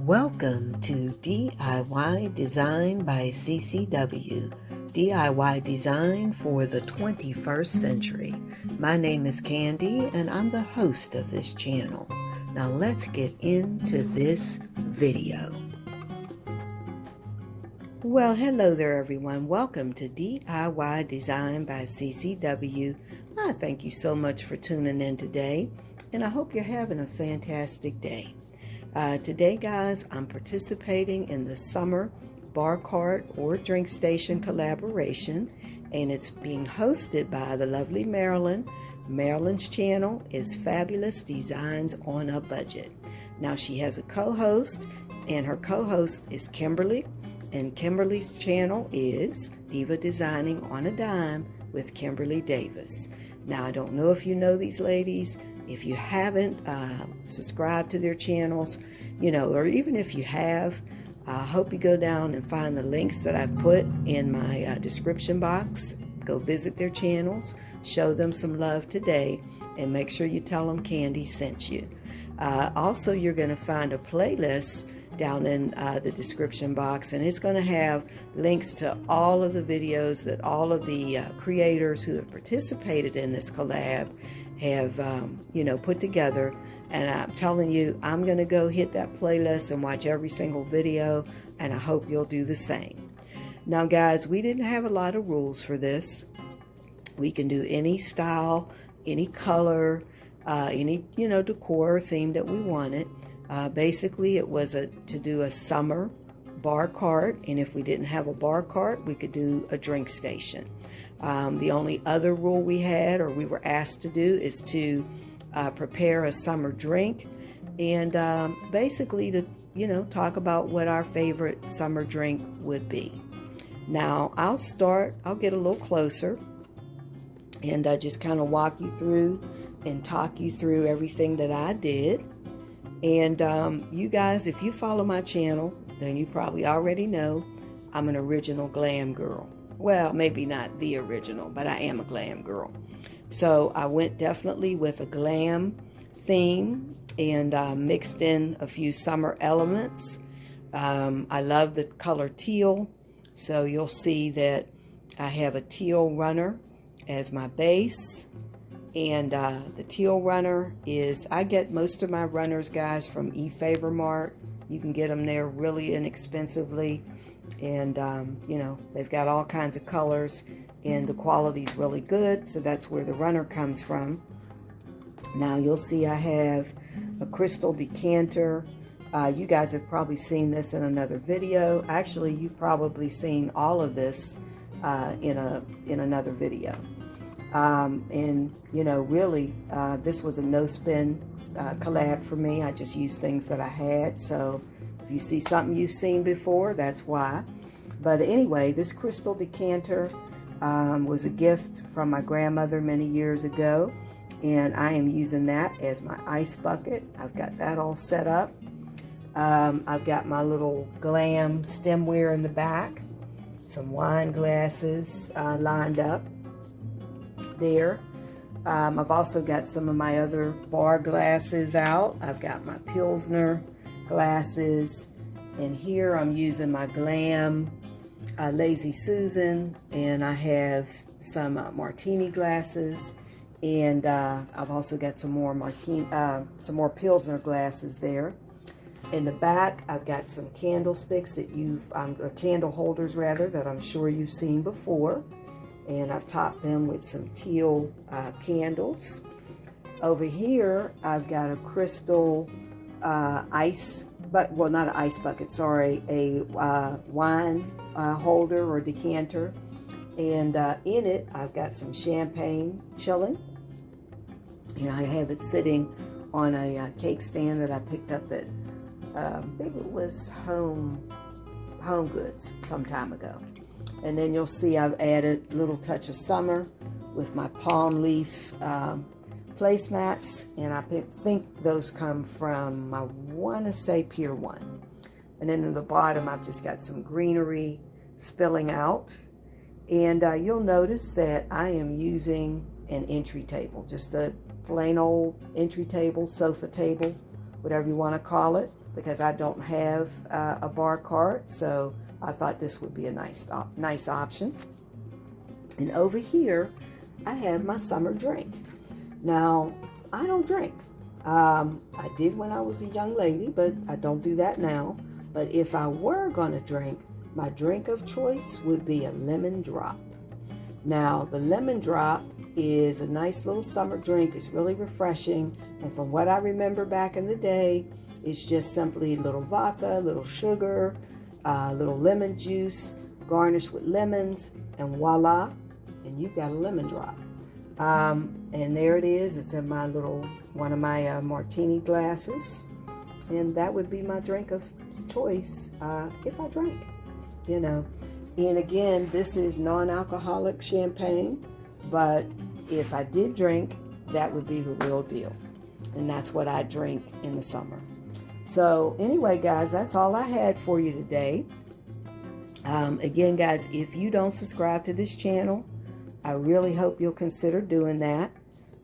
Welcome to DIY Design by CCW, DIY Design for the 21st Century. My name is Candy and I'm the host of this channel. Now let's get into this video. Well, hello there everyone. Welcome to DIY Design by CCW. I thank you so much for tuning in today and I hope you're having a fantastic day. Today, guys, I'm participating in the Summer Bar Cart or Drink Station collaboration, and it's being hosted by the lovely Marilyn. Marilyn's channel is Fabulous Designs on a Budget. Now, she has a co-host, and her co-host is Kimberly, and Kimberly's channel is Diva Designing on a Dime with Kimberly Davis. Now, I don't know if you know these ladies. If you haven't subscribed to their channels, or even if you have, I hope you go down and find the links that I've put in my description box. Go visit their channels, show them some love today, and make sure you tell them Candy sent you. Also, you're going to find a playlist down in the description box, and it's going to have links to all of the videos that all of the creators who have participated in this collab have put together. And I'm telling you, I'm gonna go hit that playlist and watch every single video, and I hope you'll do the same. Now guys, we didn't have a lot of rules for this. We can do any style, any color, any decor theme that we wanted. Basically it was to do a summer bar cart, and if we didn't have a bar cart, we could do a drink station. The only other rule we had, or we were asked to do, is to prepare a summer drink, and basically to talk about what our favorite summer drink would be. Now I'll get a little closer and just kind of walk you through and talk you through everything that I did. And you guys, if you follow my channel, then you probably already know I'm an original glam girl. Well, maybe not the original, but I am a glam girl. So I went definitely with a glam theme and mixed in a few summer elements. I love the color teal, so you'll see that I have a teal runner as my base. And the teal runner I get most of my runners, guys, from Favormart. You can get them there really inexpensively. And they've got all kinds of colors and the quality's really good, so that's where the runner comes from. Now you'll see I have a crystal decanter. You guys have probably seen this in another video. Actually, you've probably seen all of this in another video. Really this was a no-spin collab for me. I just used things that I had, so if you see something you've seen before, that's why. But anyway, this crystal decanter was a gift from my grandmother many years ago, and I am using that as my ice bucket. I've got that all set up. I've got my little glam stemware in the back, some wine glasses lined up there. I've also got some of my other bar glasses out. I've got my Pilsner glasses, and here I'm using my glam Lazy Susan, and I have some martini glasses, and I've also got some more Pilsner glasses there. In the back, I've got some candlesticks that or candle holders rather, that I'm sure you've seen before, and I've topped them with some teal candles. Over here, I've got a crystal ice, but well, not an ice bucket, sorry, a wine holder or decanter, and in it I've got some champagne chilling, and I have it sitting on a cake stand that I picked up at I think it was Home Goods some time ago. And then you'll see I've added a little touch of summer with my palm leaf placemats, and I think those come from, I want to say, Pier 1. And then in the bottom, I've just got some greenery spilling out. And you'll notice that I am using an entry table, just a plain old entry table, sofa table, whatever you want to call it. because I don't have a bar cart, so I thought this would be a nice option. And over here, I have my summer drink. Now, I don't drink. I did when I was a young lady, but I don't do that now. But if I were going to drink, my drink of choice would be a lemon drop. Now, the lemon drop is a nice little summer drink. It's really refreshing. And from what I remember back in the day, it's just simply a little vodka, a little sugar, a little lemon juice, garnished with lemons, and voila, and you've got a lemon drop. And there it is. It's in my one of my martini glasses. And that would be my drink of choice if I drank, you know. And again, this is non-alcoholic champagne, but if I did drink, that would be the real deal. And that's what I drink in the summer. So anyway, guys, that's all I had for you today. Again, guys, if you don't subscribe to this channel, I really hope you'll consider doing that.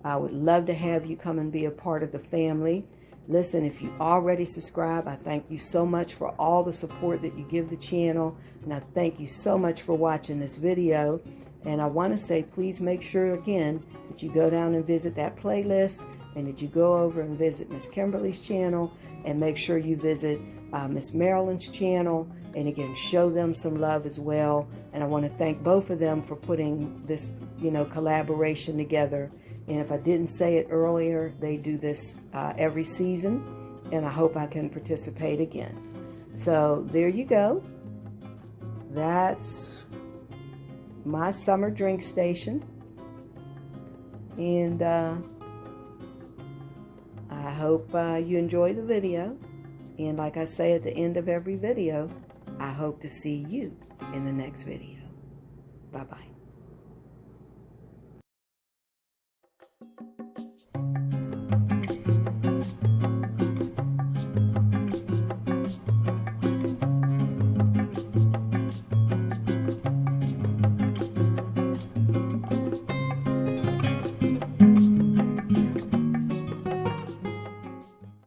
I would love to have you come and be a part of the family. Listen, if you already subscribe, I thank you so much for all the support that you give the channel. And I thank you so much for watching this video. And I want to say, please make sure, again, that you go down and visit that playlist, and that you go over and visit Miss Kimberly's channel, and make sure you visit Miss Marilyn's channel, and again, show them some love as well. And I want to thank both of them for putting this, collaboration together. And if I didn't say it earlier, they do this every season, and I hope I can participate again. So there you go. That's my summer drink station. And I hope you enjoy the video. And like I say at the end of every video, I hope to see you in the next video. Bye-bye.